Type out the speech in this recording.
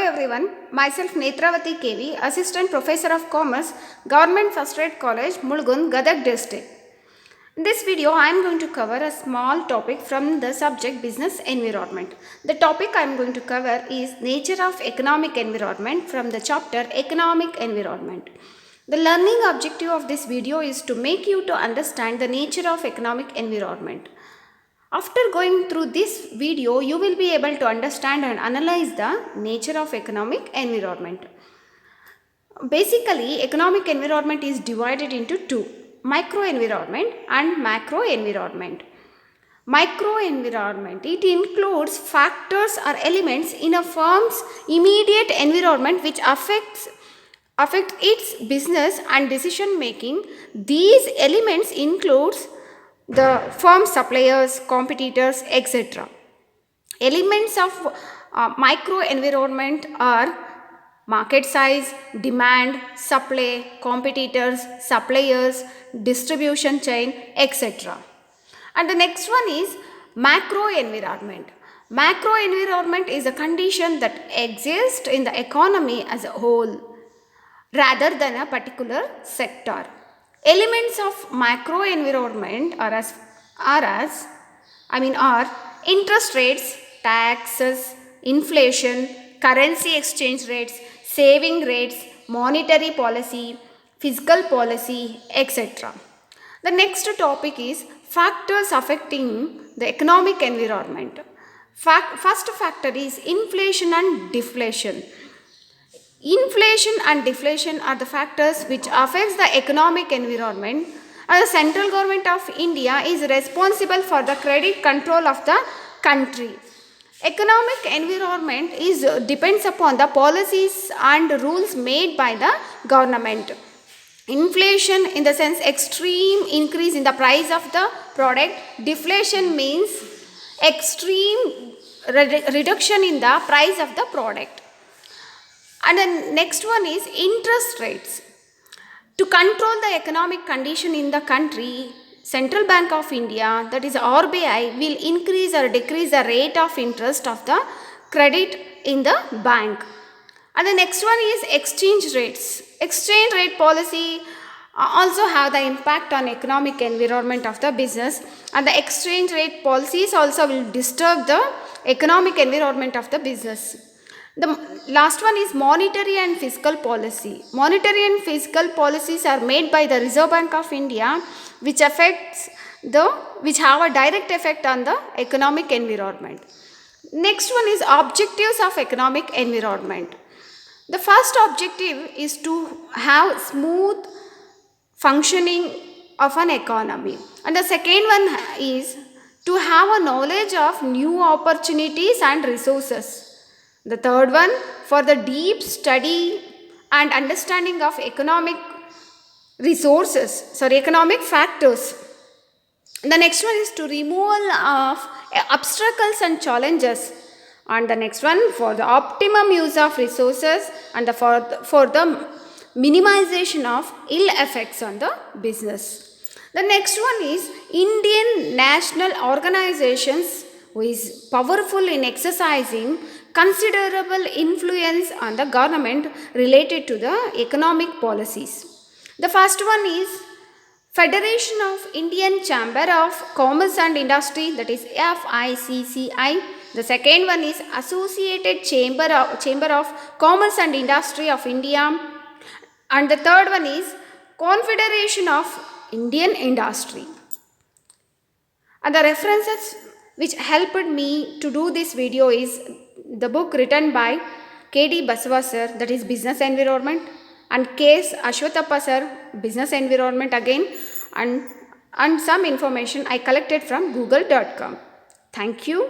everyone, myself Netravati KV, Assistant Professor of Commerce, Government First Rate College, Mulgun, Gadag District. In this video, I am going to cover a small topic from the subject Business Environment. The topic I am going to cover is Nature of Economic Environment from the chapter Economic Environment. The learning objective of this video is to make you to understand the nature of economic environment. After going through this video, you will be able to understand and analyze the nature of economic environment. Basically, economic environment is divided into two, micro environment and macro environment. Micro environment, it includes factors or elements in a firm's immediate environment which affect its business and decision making. These elements includes the firm suppliers, competitors, etc. Elements of micro environment are market size, demand, supply, competitors, suppliers, distribution chain, etc. And the next one is macro environment. Macro environment is a condition that exists in the economy as a whole rather than a particular sector. Elements of macro environment are interest rates, taxes, inflation, currency exchange rates, saving rates, monetary policy, fiscal policy, etc. The next topic is factors affecting the economic environment. First factor is inflation and deflation. Inflation and deflation are the factors which affects the economic environment, and the central government of India is responsible for the credit control of the country. Economic environment depends upon the policies and rules made by the government. Inflation in the sense extreme increase in the price of the product. Deflation means extreme reduction in the price of the product. And the next one is interest rates. To control the economic condition in the country, Central Bank of India, that is RBI, will increase or decrease the rate of interest of the credit in the bank. And the next one is exchange rates. Exchange rate policy also have the impact on economic environment of the business, and the exchange rate policies also will disturb the economic environment of the business. The last one is monetary and fiscal policy. Monetary and fiscal policies are made by the Reserve Bank of India, which have a direct effect on the economic environment. Next one is objectives of economic environment. The first objective is to have smooth functioning of an economy, and the second one is to have a knowledge of new opportunities and resources. The third one, for the deep study and understanding of economic factors. The next one is to removal of obstacles and challenges. And the next one, for the optimum use of resources and for the minimization of ill effects on the business. The next one is Indian national organizations, who is powerful in exercising considerable influence on the government related to the economic policies. The first one is Federation of Indian Chamber of Commerce and Industry, that is FICCI. The second one is Associated Chamber of Commerce and Industry of India. And the third one is Confederation of Indian Industry. And the references which helped me to do this video is the book written by K.D. Basava sir, that is Business Environment, and K.S. Ashwathappa sir, Business Environment again, and some information I collected from google.com. Thank you.